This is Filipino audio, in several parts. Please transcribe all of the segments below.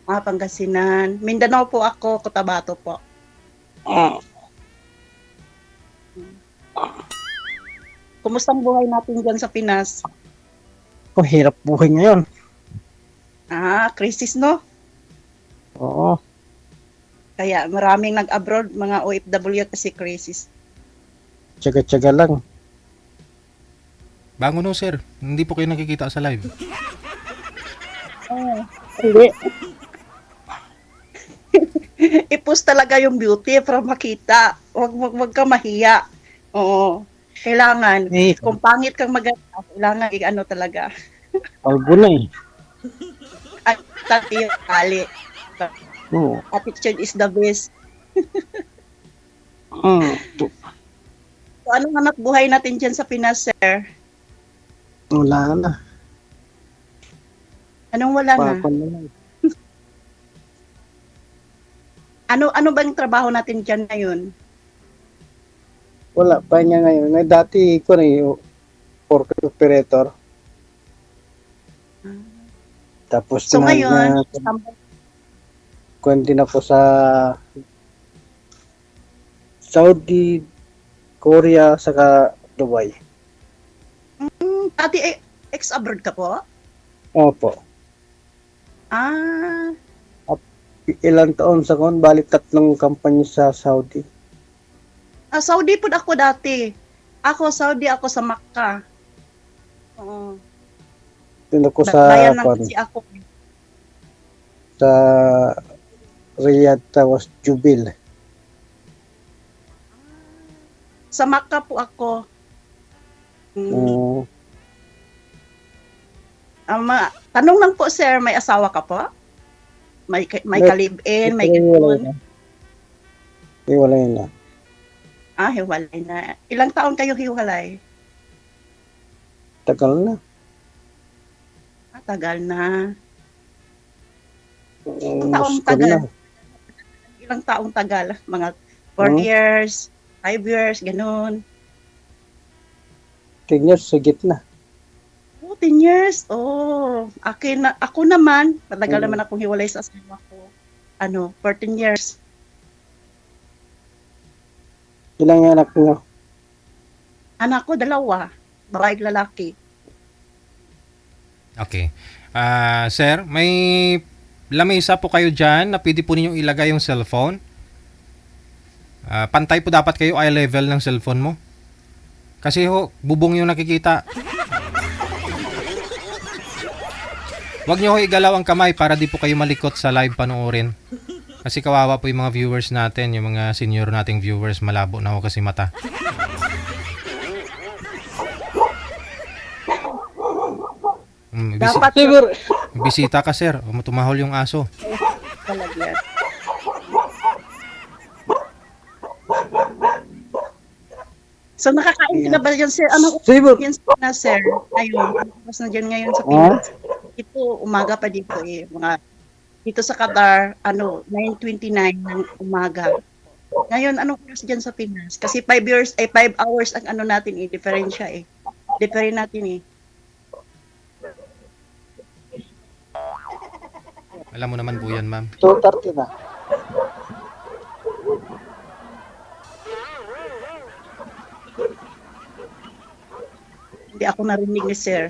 Pangasinan. Mindanao po ako, Cotabato po. Ah, Kumusta ang buhay natin dyan sa Pinas? hirap buhay ngayon. Crisis, no? Oo. Kaya maraming nag-abroad, mga OFW kasi crisis. Tsaga-tsaga lang. Bango no, sir. Hindi po kayo nakikita sa live. Hindi. I-post talaga yung beauty para makita. Wag ka mahiya. Oo. Kailangan. Eh, Kung pangit kang maganda, kailangan ano talaga. kalbo na eh. At tati yung kali. Oo. Attitude is the best. Ah, So, anong hanap buhay natin dyan sa Pinas, sir? wala na. Anong wala na? Pakon na lang. Ano ba yung trabaho natin dyan ngayon? Wala pa niya ngayon. Dati ko na yung forklift operator. Tapos So ngayon, kuwan din ako sa Saudi, Korea, saka Dubai. dati ex-abroad ka po? Opo. Ah, Ilang taon sa kon, balik 3 company sa Saudi. Saudi po ako dati. Saudi ako sa Makkah. Oo. Doon ako sa Bayan ng kon, kasi ako. sa Riyadh, tapos Jubil. Sa Makkah po ako. Mm, Tanong lang po, sir, may asawa ka po? May ka-live-in, may ganun. Hiwalay na. Hiwalay na. Ilang taon kayo hiwalay? Tagal na. Tagal na. Taong tagal? Ilang taong tagal? Mga 4 years, 5 years, ganun. 10 years sa gitna. 10 years? Ako naman, matagal naman akong hiwalay sa asawa ko. 14 years. Ilang anak niyo? Anak ko, 2. Babae at lalaki. Okay. Sir, may lamesa po kayo dyan na pwede po ninyong ilagay yung cellphone. Pantay po dapat kayo eye level ng cellphone mo. Kasi bubong yung nakikita. Huwag nyo igalaw ang kamay para di po kayo malikot sa live panoorin. Kasi kawawa po yung mga viewers natin, yung mga senior nating viewers, malabo na ho kasi mata. Dapat Bisita ka, sir. Tumahol yung aso. talaga. So nakakain ka na ba dyan, sir? Anong Sibor. oras na, sir? Ngayon, anong oras na dyan ngayon sa Pinas? Ito, umaga pa dito eh. Dito sa Qatar, 9:29 ng umaga. Ngayon, anong oras dyan sa Pinas? Kasi 5 hours ang natin eh, diferensya eh. Different natin eh. Alam mo naman po yan, ma'am. 2:30 na. Hindi ako narinig ni sir.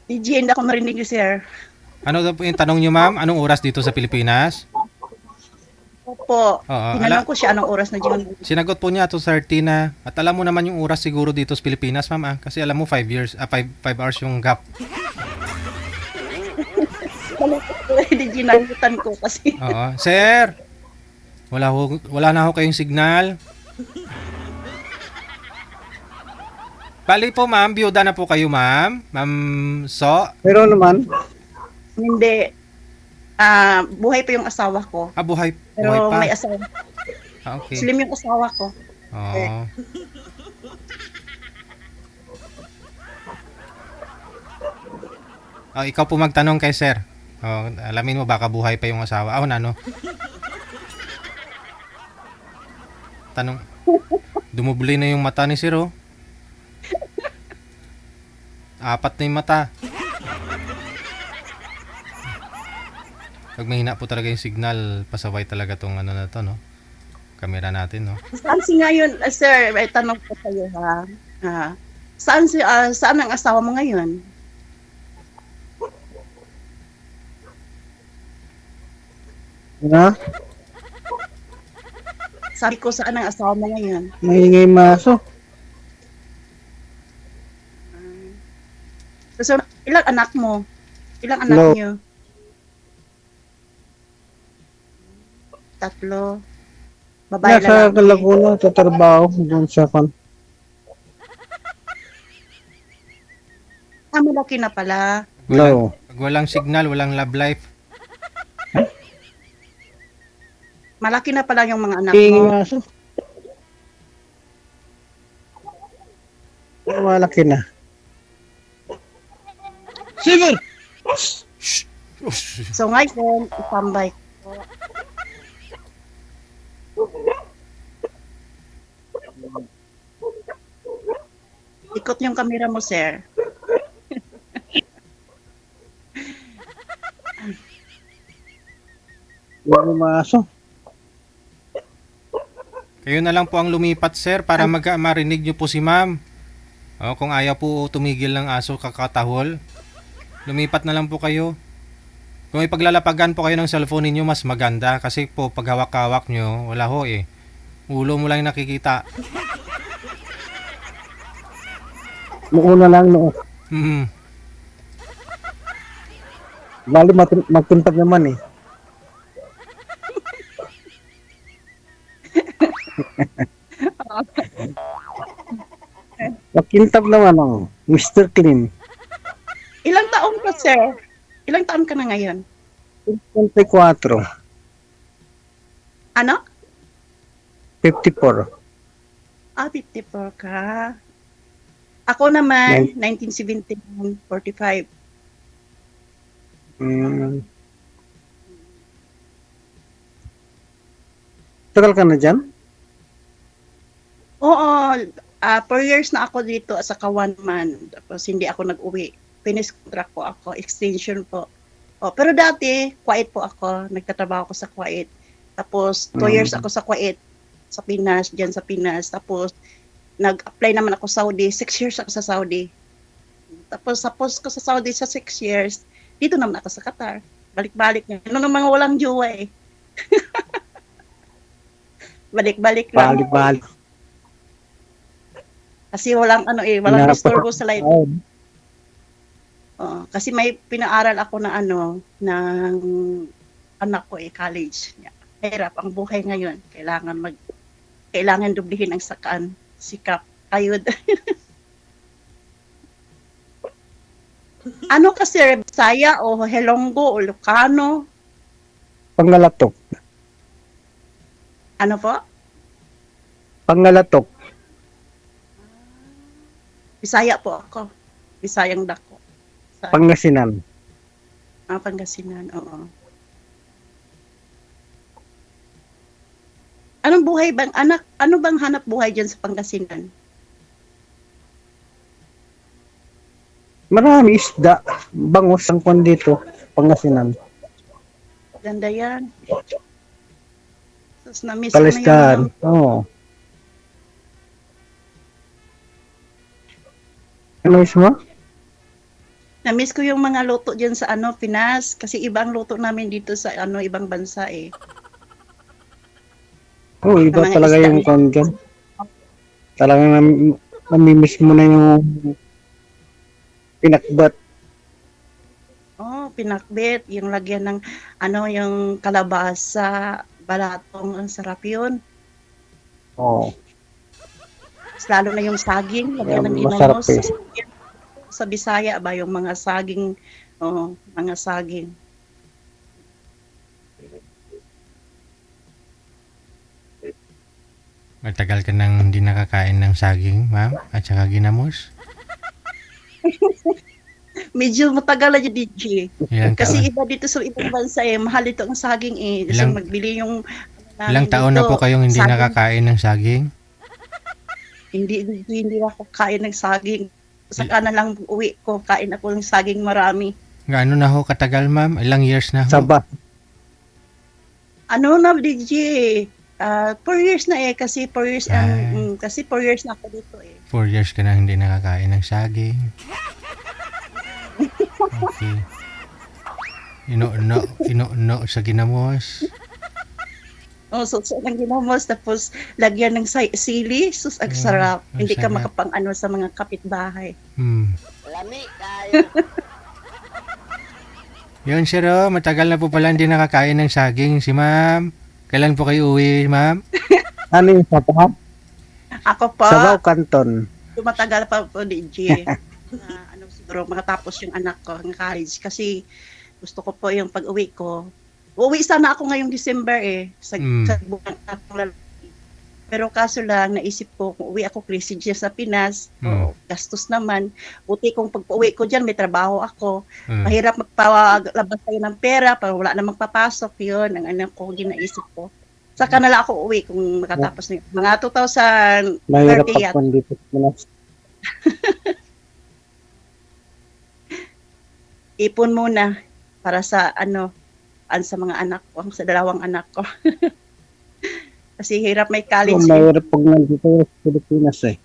DJ, hindi ako narinig ni sir. Ano daw po yung tanong nyo, ma'am? Anong oras dito sa Pilipinas? Opo. Oo, Tinanong ko siya anong oras na dyan. Sinagot po niya 2:30 na. At alam mo naman yung oras siguro dito sa Pilipinas, ma'am. Kasi alam mo 5 hours yung gap. DJ, nagutan ko kasi. Oo. Sir! Wala na ho kayong signal. Bali po, ma'am. Biyuda na po kayo, ma'am. Ma'am So. Pero naman, Hindi. Buhay pa yung asawa ko. Buhay Pero pa. may asawa. Okay. Slim yung asawa ko. Oo. Ikaw po magtanong kay sir. Alamin mo baka buhay pa yung asawa. No. Tanong. Dumubli na yung mata ni sir, oh. 4 na yung mata. Pag mahina po talaga yung signal, pasaway talaga tong ano na to, no? Camera natin, no? Saan si ngayon, sir, may tanong ko sa iyo ha. Saan ang asawa mo ngayon? Ha? Sabi ko, saan ang asawa mo ngayon? Maingay maso. So, ilang anak mo? Ilang anak No. niyo? 3. Babae Nasa lalaki. Laguna, sa trabaho, doon sa kan. Malaki na pala. No. Pag walang signal, walang love life. Malaki na pala yung mga anak Maingay mo. maso. Malaki na. Sige! So ngayon, itambay ko. Ikot yung camera mo, sir. Maingay maso. Kayo na lang po ang lumipat, sir, para marinig nyo po si ma'am. O, kung ayaw po tumigil ng aso kakatahol, lumipat na lang po kayo. Kung may paglalapagan po kayo ng cellphone ninyo, mas maganda. Kasi po, pag hawak-hawak nyo, wala ho eh. Ulo mo lang yung nakikita. Muuna lang, no. Hmm. Bali, magtintab naman eh. Magtintab naman, oh. Mr. Clean. Ilang taon ka, sir? Ilang taon ka na ngayon? 24. Ano? 54. 54 ka. Ako naman, 1971, 45. Hmm. Tagal ka na dyan? Oo, 4 years na ako dito at saka 1 month. Tapos hindi ako nag-uwi. Finish contract po ako, extension po. Pero dati, Kuwait po ako. Nagtatrabaho ako sa Kuwait. Tapos 2 years ako sa Kuwait, sa Pinas, dyan sa Pinas. Tapos nag-apply naman ako sa Saudi. 6 years ako sa Saudi. Tapos ko sa Saudi sa 6 years, dito naman ako sa Qatar. Balik-balik nga. Ano namang walang jowa eh. Balik-balik lang. Balik-balik. Kasi walang walang disturbo sa life. Oh, Kasi may pinaaral ako na ng anak ko college. Hirap ang buhay ngayon. Kailangan dublihin ang sikap, ayod. Ano kasi, Bisaya o Helonggo o Lucano? Pangalatok. Ano po? Pangalatok. Bisaya po ako. Bisayang dako. Pangasinan. Pangasinan, oo. Anong buhay bang anak? Ano bang hanap buhay diyan sa Pangasinan? Marami isda. Bangos ang kwan dito. Pangasinan. Ganda yan. Tapos na-miss ko na yung Palistan. Oo. Ano mismo? na-miss ko yung mga luto diyan sa Pinas kasi ibang luto namin dito sa ibang bansa eh. Oo, iba Mga talaga isda yung niya. kwan dyan. Talagang namimiss mo na yung pinakbat. Pinakbet, yung lagyan ng yung kalabasa, balatong, ang sarap yun. Oo. Mas lalo na yung saging, lagyan ng Masarap ginamos. eh. Sa Bisaya ba yung mga saging, mga saging. Matagal ka nang hindi nakakain ng saging, ma'am, at saka ginamos. Medyo matagal na yung DJ. Ilang Kasi taon? iba dito sa ibang bansa mahal ito ang saging eh. So Ilang- magbili yung Ilang taon na po kayong hindi saging. nakakain ng saging? Hindi ako kain ng saging. Saka na lang uwi ko, kain ako ng saging marami. Gaano na ho katagal, ma'am? Ilang years na ho? Saba. Ano na, DJ, 4 years na eh, kasi 4 years, Ay. kasi 4 years na ako dito eh. 4 years ka na hindi nakakain ng saging. Okay. Ino sa ginamos. So lang ginamos, tapos lagyan ng sili, sus, ang sarap. ang Hindi ka sarap. makapang-ano sa mga kapitbahay. Lami kayo. Yun, sir, oh, matagal na po pala hindi nakakain ng saging si ma'am. Kailan po kayo uwi, ma'am? Ano yung sabaw? Ako Sabaw pa, Canton. tumatagal pa po, DJ. Siguro makatapos yung anak ko ng college kasi gusto ko po yung pag-uwi ko. Uuwi sana ako ngayong December eh, sa buwan akong lalaki. Pero kaso lang, naisip ko, kung uwi ako Christmas siya sa Pinas, gastos naman. Buti kung pag-uwi ko dyan, may trabaho ako. Mahirap magpalabas tayo ng pera, para wala na magpapasok. Yun, ang anak ko, ginaisip ko. Saka na lang ako uwi kung makatapos na yun. Mga 2030 Mahirap yata. ako dito sa Pinas. Ipon muna para sa sa mga anak ko, sa dalawang anak ko. Kasi hirap may college. Mahirap pag nandito sa Pilipinas eh.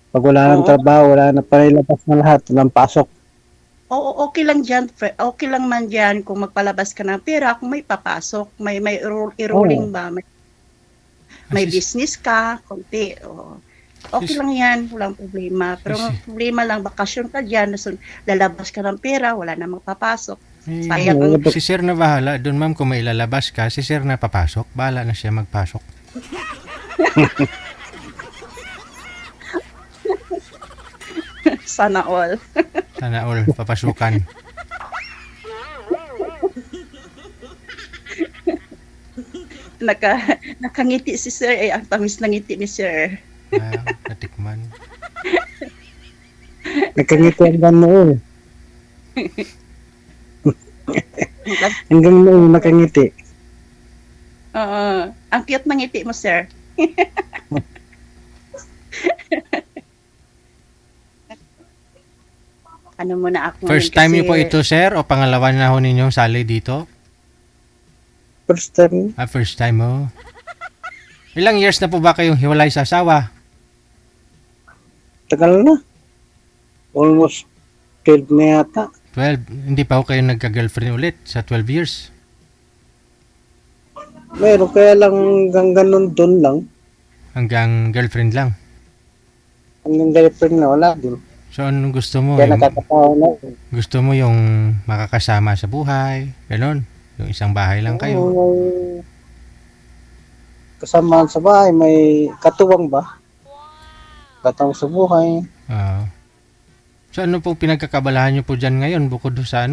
Pag wala ng Oo. trabaho, wala na panilabas na lahat, walang pasok. Oo, okay lang dyan. Okay lang man dyan kung magpalabas ka ng pera, kung may papasok, may i-rolling ba, may Kasi- business ka, konti. Okay lang yan, walang problema. Pero ang problema lang, bakasyon ka dyan, lalabas ka ng pera, wala na magpapasok. Sayang ang Si sir na bahala doon, ma'am, kung may ilalabas ka, si sir na papasok. Bahala na siya magpasok. sana all. Sana all papasukan. Nakangiti si Sir, ang tamis ng ngiti ni Sir. Natikman. Nakangiti hanggang noon. Hanggang noon nakangiti. Oo. Ang cute ng ngiti mo, Sir. Ano muna ako First ngayon time niyo kasi po ito, sir, o pangalawa na ho ninyong sali dito? First time, First time mo. Ilang years na po ba kayong hiwalay sa asawa? tagal na. Almost 12 na yata. 12. Hindi pa ho kayo nagka-girlfriend ulit sa 12 years. Meron kaya lang hanggang ganun doon lang. Hanggang girlfriend lang. Hanggang girlfriend na wala din. So, anong gusto mo? Kaya nakakatawa na. Gusto mo yung makakasama sa buhay? Ganon? Yung isang bahay lang kayo? May kasamaan sa bahay, may katuwang ba? Katuwang sa buhay. Oo. So, ano pong pinagkakabalahan nyo po dyan ngayon bukod sa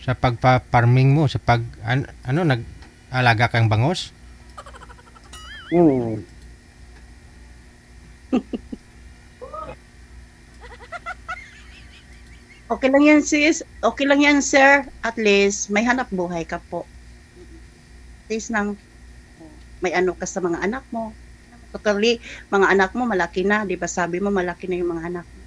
sa pagpa-farming mo, sa nag-alaga kang bangos? Hmm. okay lang yan, sis. Okay lang yan, Sir. At least, may hanap buhay ka po. At least may ka sa mga anak mo. Totally, mga anak mo malaki na. Di ba sabi mo malaki na yung mga anak mo?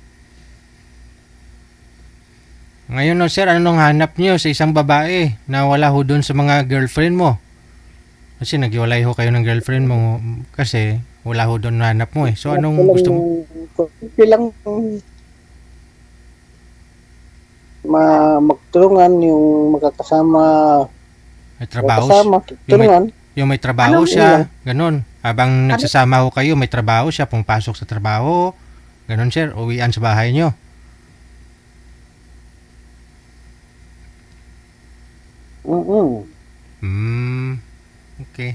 Ngayon, no, sir, anong hanap nyo sa isang babae na wala ho doon sa mga girlfriend mo? Kasi naghiwalay ho kayo ng girlfriend mo kasi wala ho doon na hanap mo eh. So, anong gusto mo? Kunti lang magtulungan yung magkakasama. May trabaho, Magkasama, tulungan. yung may trabaho Anong siya, ganon. Habang nagsasama ho kayo, may trabaho siya, pumapasok sa trabaho, ganon, sir, uwian sa bahay nyo. Okay.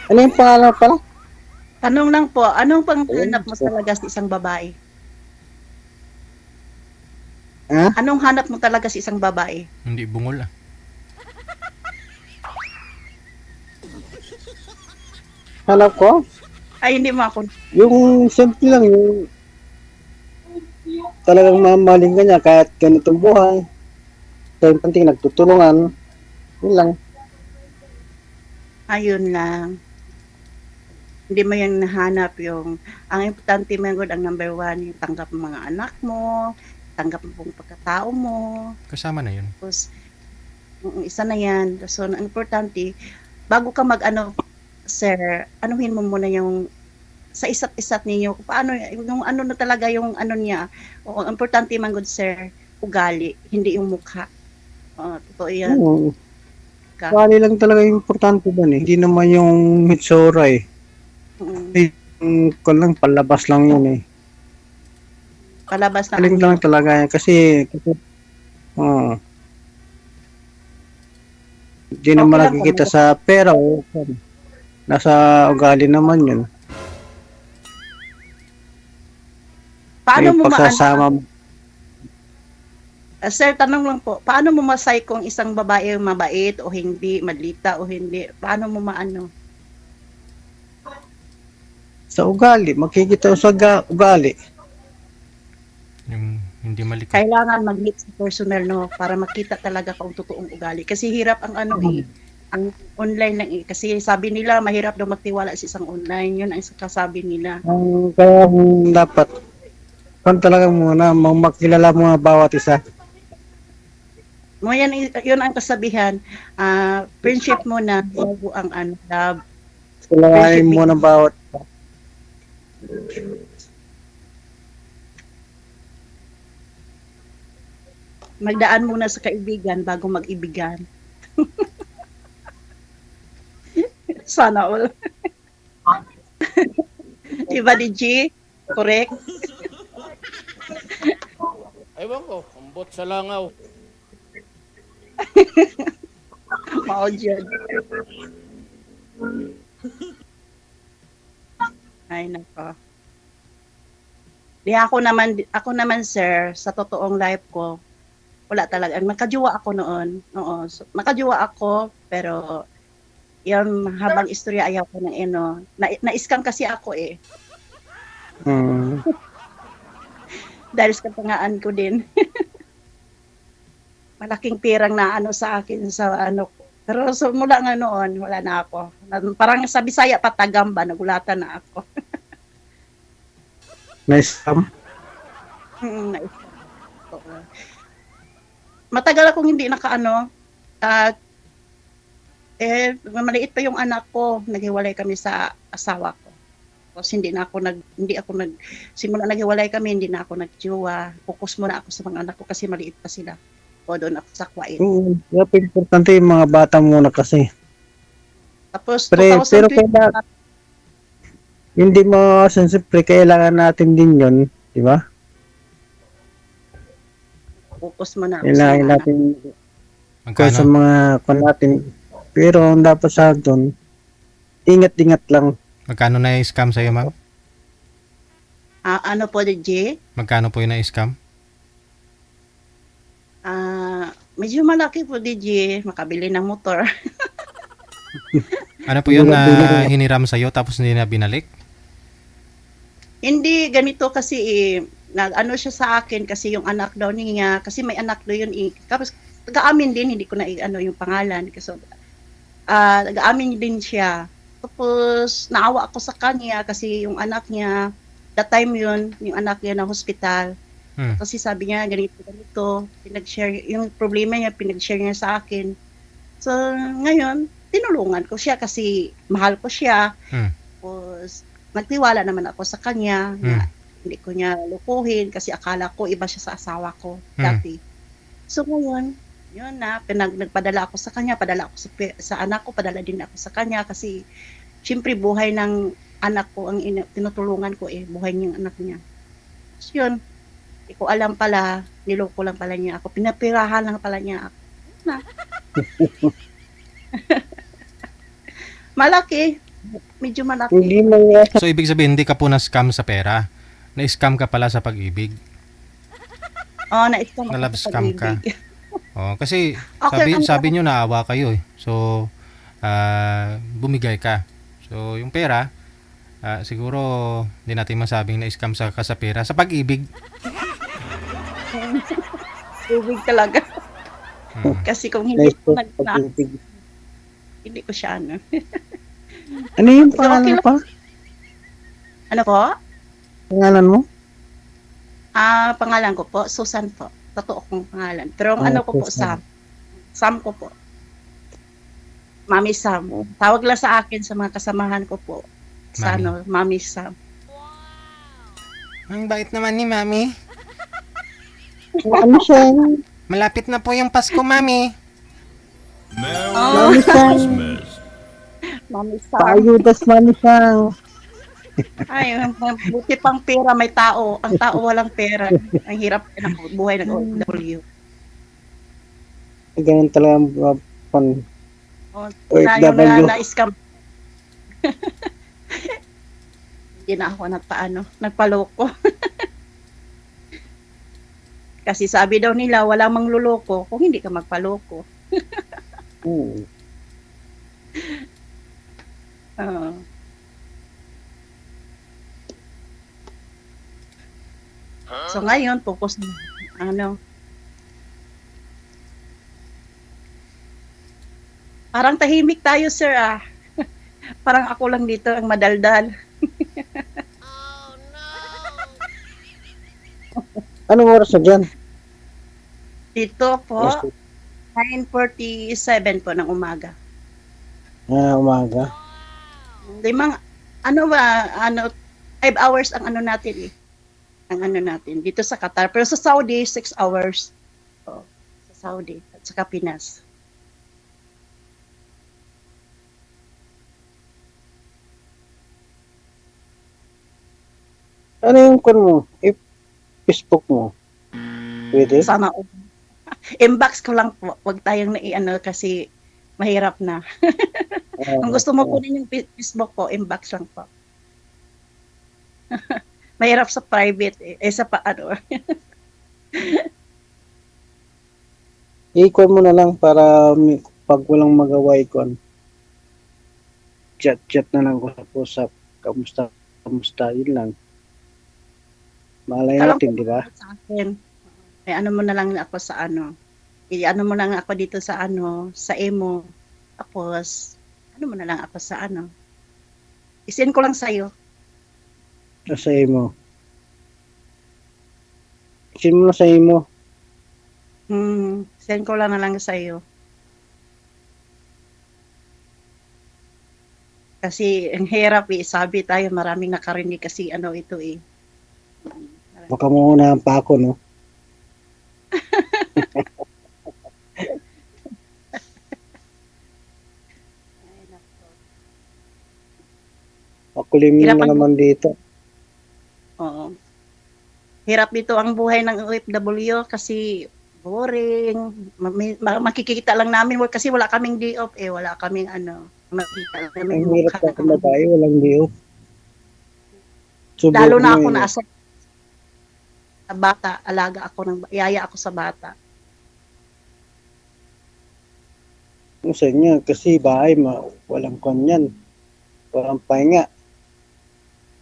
Ano yung pangalan pala? Tanong lang po, anong panghanap mo talaga sa isang babae? Ha? Anong hanap mo talaga sa isang babae? Hindi bungol ah. Hanap ko? Ay, hindi mo ako. Yung simple lang, yung talagang mamahalin ka niya kahit ganitong buhay. Sa yung panting nagtutulungan. Yun lang. Ayun lang. Hindi mo yung nahanap yung, ang importante mo ang number 1, yung tanggap ng mga anak mo, tanggap mo pong pagkatao mo, Kasama na yun. tapos isa na yan. So, ang importante, bago ka mag-ano, sir, anuhin mo muna yung sa isa't ninyo, kung paano, yung ano na talaga yung ano niya. O, ang importante man good, sir, ugali, hindi yung mukha. Totoo yan. Oo. Ka. Ugali lang talaga yung importante doon eh. Hindi naman yung hitsura eh. Mm, Kung lang, palabas lang yun eh. palabas na Galing lang talaga yan. Kasi hindi Okay naman lang nakikita kung- sa pera o nasa ugali naman yun. Paano Yung mo maano? pagsasama mo. Sir, tanong lang po, paano mo masay kung isang babae mabait o hindi, madlita o hindi? Paano mo maano? Sa ugali, makikita sa ugali. Yung hindi malikot. Kailangan mag-meet sa personal, no, para makita talaga kung totoong ugali. Kasi hirap ang ano eh, ang online lang eh. Kasi sabi nila, mahirap daw magtiwala sa isang online. Yun ang kasabi nila. Kaya dapat kung talaga muna makilala mo ang bawat isa. Mo yan, yun ang kasabihan. Friendship muna, bago ang ano, love. Kilalanin mo ng bawat isa. Magdaan muna sa kaibigan bago mag-ibigan. Sana all. Diba, DJ? Correct? Ewan ko, ambot sa langaw. Mao dyan. Ay, nako. Di ako naman sir, sa totoong life ko, wala talaga. Nakajuwa ako noon. Oo. So, nakajuwa ako, pero yun, habang istorya ayaw ko ng na-scam kasi ako eh. Hmm. Dahil sa kapangaan ko din. Malaking pirang na ano sa akin sa ano ko. Pero so, mula nga noon, wala na ako. Parang sa Bisaya patagamba, nagulatan na ako. Nice. Na-scam. Oo. Matagal akong hindi nakaano at maliit pa yung anak ko, naghiwalay kami sa asawa ko. Tapos hindi ako simula naghiwalay kami, hindi na ako nagjowa. Focus muna ako sa mga anak ko kasi maliit pa sila. O doon ako sa Kuwait. Oo. Kaya importante yung mga bata muna kasi. Tapos Pero 2020, kailangan, hindi mo siyempre kailangan natin din yun. Di ba? focus muna ako sa Kailangan mga anak. natin kung sa Magkano? mga kung natin. Pero ang dapat sa doon, ingat-ingat lang. Magkano na scam sa'yo, ma'am? Ano po, DJ? Magkano po yung na-scam? Medyo malaki po, DJ. Makabili ng motor. Ano po yun na hiniram sa'yo tapos hindi na binalik? Hindi, ganito kasi nag-ano siya sa akin kasi yung anak daw niya, kasi may anak daw yun Tapos, nag-aamin din, hindi ko na ano yung pangalan. Kasi, nag-aamin din siya. Tapos, naawa ako sa kanya kasi yung anak niya, that time yun, yung anak niya na hospital. Kasi sabi niya, ganito, pinag-share, yung problema niya, pinag-share niya sa akin. So, ngayon, tinulungan ko siya kasi mahal ko siya. Tapos, nagtiwala naman ako sa kanya na hindi ko niya lukuhin kasi akala ko iba siya sa asawa ko dati. So, ngayon, yun na, nagpadala ako sa kanya, padala ako sa anak ko, padala din ako sa kanya kasi syempre buhay ng anak ko ang tinutulungan ko buhay niyang anak niya. So, yun, hindi ko alam pala, niloko lang pala niya ako, pinapirahan lang pala niya ako. Na. Malaki, medyo malaki. Hindi mo So, ibig sabihin, hindi ka po na-scam sa pera. Na-scam ka pala sa pag-ibig. Na-scam ako Na-love sa scam ka. pag-ibig. Kasi Okay, sabi nyo naawa kayo eh. So, bumigay ka. So, yung pera, siguro hindi natin masabing na-scam ka sa pera. Sa pag-ibig. Ibig talaga. Kasi kung hindi ko hindi ko siya ano. Ano yung So, pangalan okay mo pa? Ano po? Pangalan mo? Pangalan ko po, Susan po. Totoo kong pangalan. Pero ang Ah, ano ko po, Susan. Sam. Sam ko po. Mami Sam. Tawag lang sa akin sa mga kasamahan ko po. Sa Mami. Mami Sam. Ang bait naman ni Mami. Ano siya? Malapit na po yung Pasko, Mami. Oh, Mami siya. Mami Sam. Paayudas mami siya. Ay, buti pang pera may tao. Ang tao walang pera. Ang hirap ng buhay ng OFW. Ganun talaga ang mga Oh, OFW. na-scam. Hindi na ako nagpaloko. Kasi sabi daw nila, wala mang luloko kung hindi ka magpaloko. Hmm. Oo. So ngayon, focus na, parang tahimik tayo, sir, ah. Parang ako lang dito ang madaldal. Anong oras na dyan? Dito po, 9:47 po ng umaga. Umaga. Limang, 5 hours ang ano natin eh. Ang ano natin, dito sa Qatar. Pero sa Saudi, 6 hours. Oh, sa Saudi at sa Pinas. Ano yung kun mo? Facebook mo? Pwede? Sana inbox ko lang po. Huwag tayong kasi mahirap na. Kung gusto mo kunin yung Facebook ko, inbox lang po. Mahirap sa private eh. I-call mo na lang para pag walang magawa ikon. Chat na lang usap. Kamusta, yun lang. Malay natin, di ba? Sa akin. May ano mo na lang ako sa I-ano mo lang ako dito sa sa emo. Tapos, ano mo na lang ako sa I-send ko lang sa'yo. Sa imo. Send mo na sa imo. Send ko lang na lang sa'yo. Kasi ang hirap eh. Sabi tayo, maraming nakarinig kasi ito eh. Baka maunahan pa ako, no? Pakulimin Hirap na ang- naman dito. Oo. Hirap dito ang buhay ng OFW kasi boring. Makikita lang namin kasi wala kaming day off eh. Wala kaming makikita lang namin Ang yung hirap mukha. na kumabay, walang diyo. Lalo na ako naasa sa bata, yaya ako sa bata. Sa inyo, kasi bahay, walang kanyan. Walang pahinga.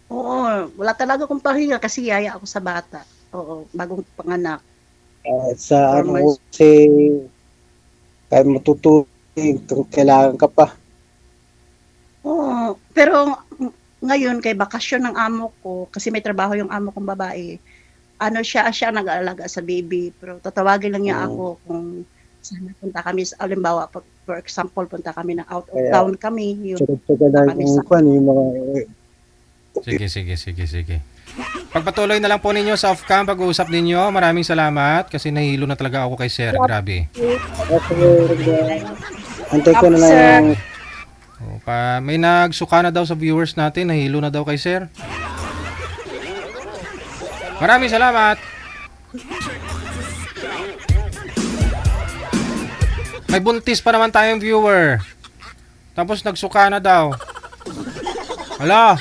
Oo, wala talaga akong pahinga kasi yaya ako sa bata. Oo, bagong panganak. Sa Normal. kasi kahit matutulog, kailangan ka pa. Oo, pero ngayon kay bakasyon ng amo ko, kasi may trabaho yung amo kong babae, siya nag-aalaga sa baby, pero tatawagin lang niya ako kung saan punta kami, alimbawa, for example, punta kami na out of Kaya, town kami, yun. Tsaka na Kami yung sa- kwan, yung mga Sige. Pagpatuloy na lang po ninyo sa off-cam pag-uusap ninyo. Maraming salamat kasi nahilo na talaga ako kay Sir. Grabe. antay ko na lang Sir. yung May nagsuka na daw sa viewers natin. Nahilo na daw kay Sir. Maraming salamat. May buntis pa naman tayong viewer. Tapos nagsuka na daw. Hala.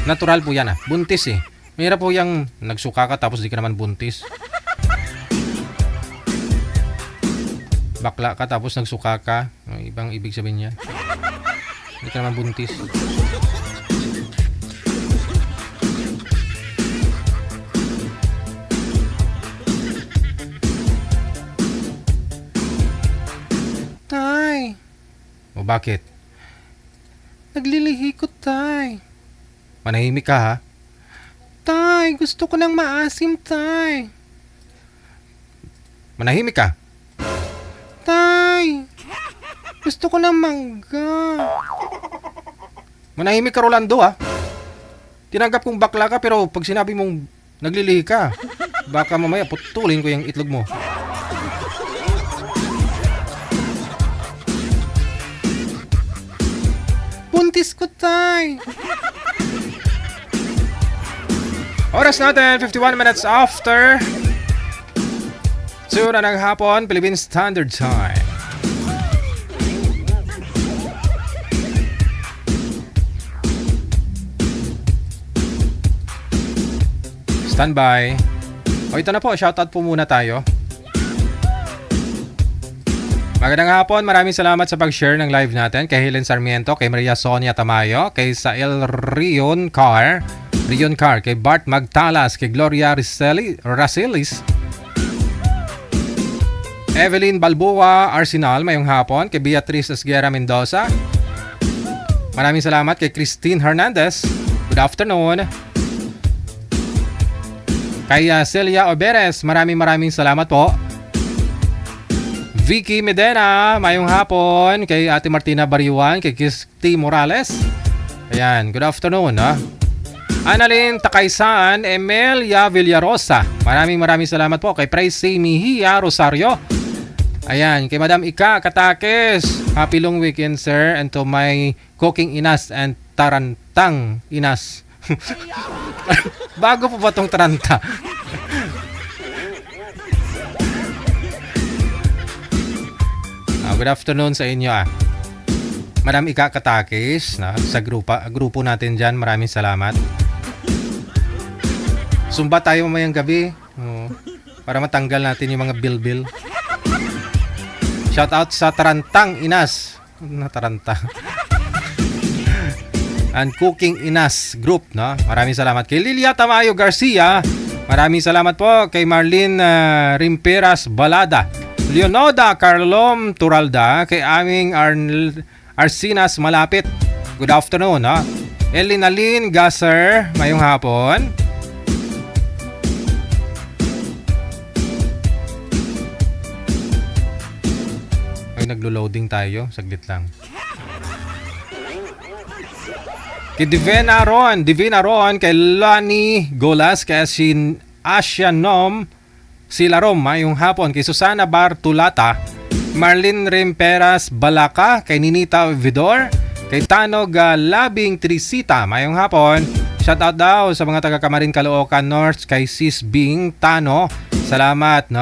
Natural po yan buntis eh. Mahirap po yung nagsuka ka tapos di ka naman buntis. Bakla ka tapos nagsuka ka. Ibang ibig sabihin niya. Di ka naman buntis. Tay. O bakit? Naglilihi ko, tay. Manahimik ka ha. Tay. Gusto ko ng maasim, Tay. Manahimik ka. Tay. Gusto ko ng mangga. Manahimik ka, Rolando, ha? Tinanggap kong bakla ka, pero pag sinabi mong naglilihi ka, baka mamaya putulin ko yung itlog mo. Buntis ko, Tay. Oras natin, 51 minutes after 2 na ng hapon, Philippine Standard Time. Standby. O ito na po, shoutout po muna tayo. Magandang hapon, maraming salamat sa pag-share ng live natin kay Helen Sarmiento, kay Maria Sonia Tamayo, kay Sael Rion Car, kay Bart Magtalas, kay Gloria Rasilis, Evelyn Balboa Arsenal, mayong hapon, kay Beatrice Esguera Mendoza. Maraming salamat kay Christine Hernandez. Good afternoon. Kay Celia Oberes, maraming salamat po. Vicky Medena, mayong hapon. Kay Ate Martina Bariwan, kay Kisti Morales. Ayan, good afternoon. Ha? Annalyn Takaysaan, Emelia Villarosa. Maraming salamat po. Kay Pricey Mihia Rosario. Ayan, kay Madam Ika Katakes. Happy long weekend, sir. And to my cooking inas and tarantang inas. Bago po ba tong taranta? Good afternoon sa inyo. Madam Ika Katakis sa grupo natin dyan. Maraming salamat. Sumba tayo mamayang gabi para matanggal natin yung mga bilbil. Shout out sa Tarantang Inas. Taranta. And Cooking Inas Group. No? Maraming salamat. Kay Lilia Tamayo Garcia. Maraming salamat po. Kay Marlene Rimperas Balada. Leonoda Carlom Turalda, kay aming Arsinas Malapit. Good afternoon, ha? Elinalyn Gasser, mayong hapon. Ay, naglo-loading tayo. Saglit lang. Kay Divina Ron, kay Lani Golas, kay Asya Nom, Sila Rom, mayong hapon. Kay Susana Bartulata, Marlene Remperas Balaka, kay Ninita Vidor, kay Tanog Labing Trisita, mayong hapon. Shoutout daw sa mga taga Camarin Caloocan North, kay Sis Bing Tano. Salamat, no?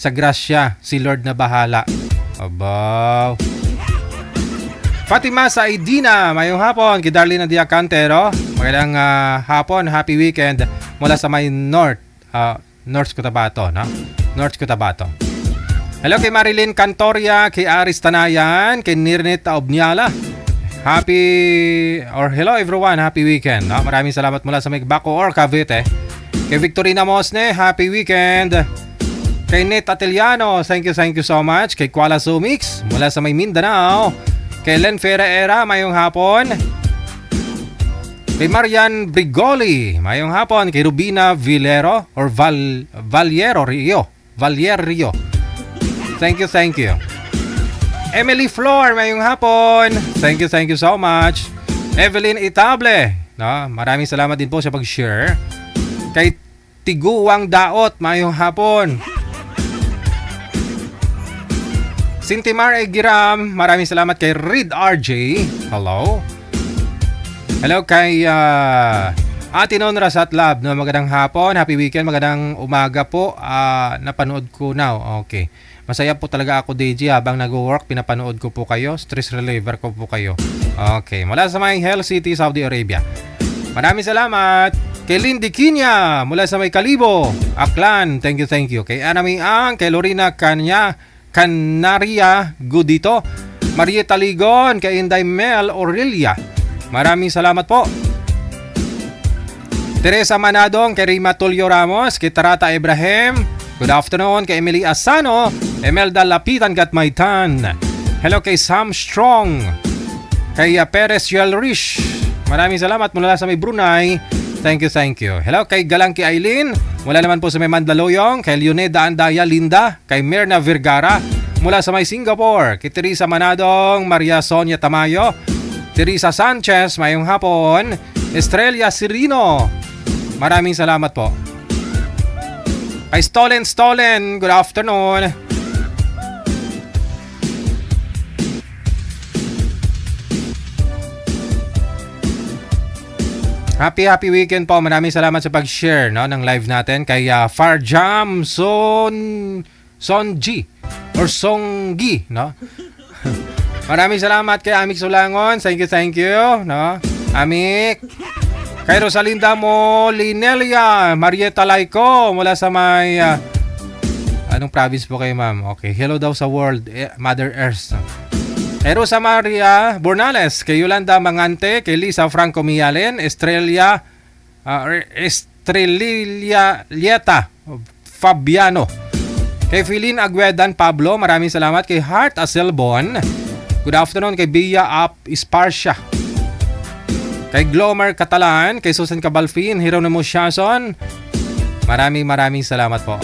Sa grasya, si Lord na bahala. Abaw. Fatima Saidina, mayong hapon. Kay Darlene Diacantero, magandang hapon, happy weekend mula sa may North Cotabato, no? North Cotabato. Hello kay Marilyn Cantoria, kay Aris Tanayan, kay Nirnet Obniala. Hello everyone, happy weekend, no? Maraming salamat mula sa Megbaco or Cavite. Kay Victorina Mosne, happy weekend. Kay Net Ateliano, thank you so much. Kay Kuala Sumix, mula sa may Mindanao. Kay Len Ferreira, mayong hapon. Kay Marian Brigoli, mayong hapon. Kay Rubina Villero or Valiero Rio. Thank you. Emily Flor, mayong hapon. Thank you so much. Evelyn Itable, no? Maraming salamat din po sa pag-share. Kay Tiguwang Daot, mayong hapon. Sintimar Egiram, maraming salamat. Kay Reed RJ, hello. Hello kay Ate Nonra Satlab, no? Magandang hapon, happy weekend, magandang umaga po. Napanood ko now. Okay. Masaya po talaga ako, DJ, habang nag-work, pinapanood ko po kayo. Stress reliever ko po kayo. Okay. Mula sa may Hell City, Saudi Arabia. Maraming salamat. Kay Lindy Kinya, mula sa may Kalibo, Aklan. Thank you. Kay Anami Ang, kay Lorena Canaria Gudito, Marieta Ligon, kay Inday Mel Aurelia. Maraming salamat po. Teresa Manadong, kay Rima Tulio Ramos, kay Tarata Ibrahim. Good afternoon. Kay Emily Asano, Emelda Lapitan Gatmaitan. Hello kay Sam Strong, kay Perez Yelrich. Maraming salamat mula sa may Brunei. Thank you. Hello kay Galangki Aileen. Mula naman po sa may Mandaluyong. Kay Leoneda Andaya Linda. Kay Mirna Vergara. Mula sa may Singapore. Kay Teresa Manadong. Maria Sonia Tamayo. Teresa Sanchez. Mayong hapon. Estrella Sirino. Maraming salamat po. Kay Stolen. Good afternoon. Happy weekend po. Maraming salamat sa pag-share no, ng live natin kay Farjam Sonji or Songgi, no? Maraming salamat kay Amik Sulangon. Thank you, no? Amik. Kay Rosalinda Molinelia, Marieta Laico mula sa may anong province po kayo, ma'am? Okay, hello daw sa world, Mother Earth. Kay Rosa Maria Bornales, kay Yolanda Mangante, kay Lisa Franco Mialen, Estrella Lieta Fabiano, kay Philin Aguedan Pablo, maraming salamat. Kay Heart Aselbon, good afternoon. Kay Bia Ap Isparcia, kay Glomer Catalan, kay Susan Cabalfin, Hieronimo Shason, maraming salamat po.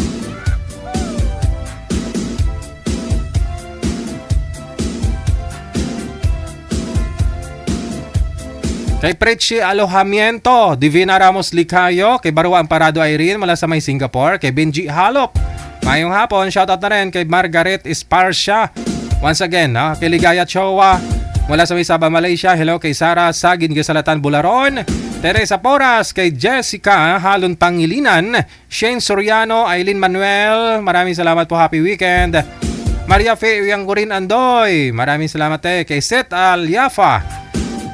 Kay Prechi Alojamiento, Divina Ramos Licayo, kay Barua Amparado Irene mula sa may Singapore, kay Benji Halop. Mayong hapon, shoutout na rin kay Margaret Esparcia. Once again, kay Ligaya Chowa mula sa may Sabah, Malaysia. Hello kay Sara Sagin Gasalatan Bularon, Teresa Poras, kay Jessica Halon Pangilinan, Shane Soriano, Aileen Manuel. Maraming salamat po, happy weekend. Maria Fe Uyanggurin Andoy, maraming salamat kay Seth Alyafa.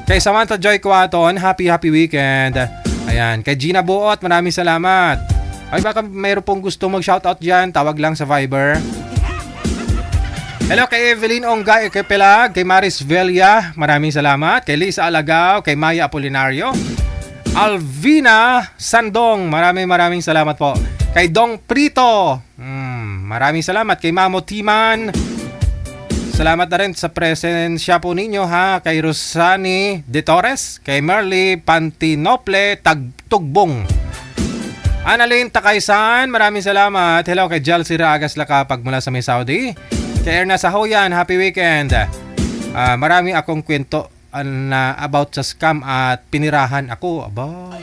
Kay Samantha Joy Cuaton, happy weekend. Ayan, kay Gina Buot, maraming salamat. Ay, baka mayroon pong gusto mag-shoutout dyan, tawag lang sa Viber. Hello kay Evelyn Ongga, kay Pelag, kay Maris Velia, maraming salamat. Kay Lisa Alagao, kay Maya Apolinario, Alvina Sandong, maraming salamat po. Kay Dong Prito, maraming salamat. Kay Mamo Timan, salamat na rin sa presensya po ninyo ha. Kay Rosani De Torres, kay Merly Pantinople Tugbong, Annalyn Takaysan, maraming salamat. Hello kay Jalsi Ragas Lakapag mula sa may Saudi. Kay Erna Sahoyan, happy weekend. Marami akong kwento na about sa scam at pinirahan ako. Aba.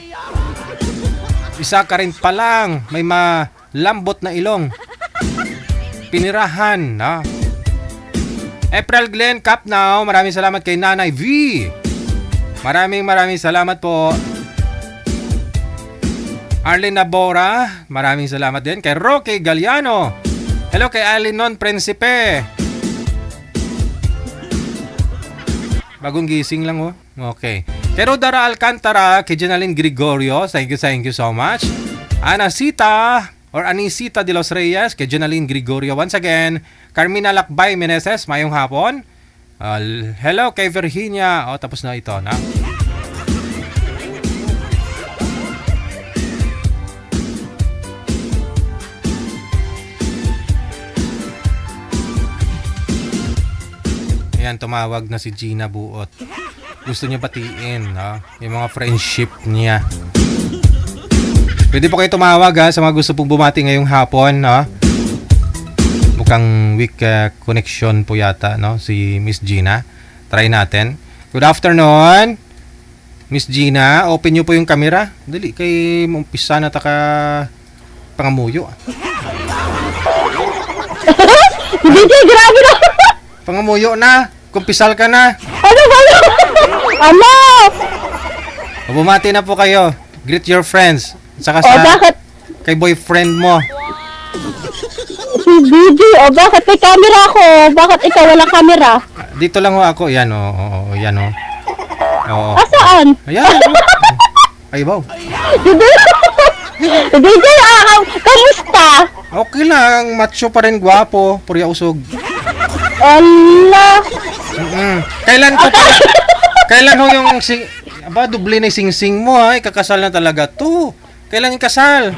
Isa ka rin pa lang, may malambot na ilong. Pinirahan, no? April Glenn Capnow, maraming salamat. Kay Nanay V, maraming salamat po. Arlene Nabora, maraming salamat din. Kay Roque Galliano, hello kay Alinon Principe, bagong gising lang oh. Okay. Kay Rodara Alcantara, kay Jenaline Gregorio, thank you so much. Anisita de los Reyes, kay Jenaline Gregorio once again. Carmina Lakbay Meneses, mayong hapon. Hello kay Virginia. Tapos na ito, na. Ayan, tumawag na si Gina Buot. Gusto niya batiin, no? Yung mga friendship niya. Pwede po kayo tumawag sa mga gusto pong bumati ngayong hapon, no? Mukhang weak connection po yata, no? Si Miss Gina. Try natin. Good afternoon, Miss Gina. Open nyo po yung camera. Dali, kay umpisa na taka pangamuyo. Hindi, grabe na. Pangamuyo na. Kumpisal ka na. Ano? Bumati na po kayo. Greet your friends. Saka Bakit? kay boyfriend mo. Si DJ, bakit may camera ako? Bakit ikaw walang camera? Dito lang ho ako. Yan o. Yan o. Oo. Saan? Ayan. Ay, wow. DJ, kamusta? Okay lang. Macho pa rin. Gwapo. Purya usog. Allah. Kailan ko pa? Kailan ho yung doble na yung sing-sing mo ha? Kakasal na talaga to. Kailan yung kasal?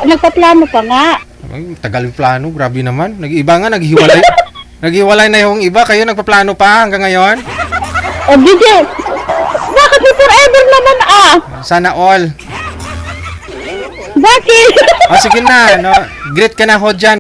Nagpaplano pa nga. Ay, tagal yung plano. Grabe naman. Nag-iba nga. Naghiwalay. Naghiwalay na yung iba. Kayo nagpaplano pa hanggang ngayon? DJ, bakit may forever naman ah. Sana all. Bakit? O sige na, no? Greet ka na ho dyan.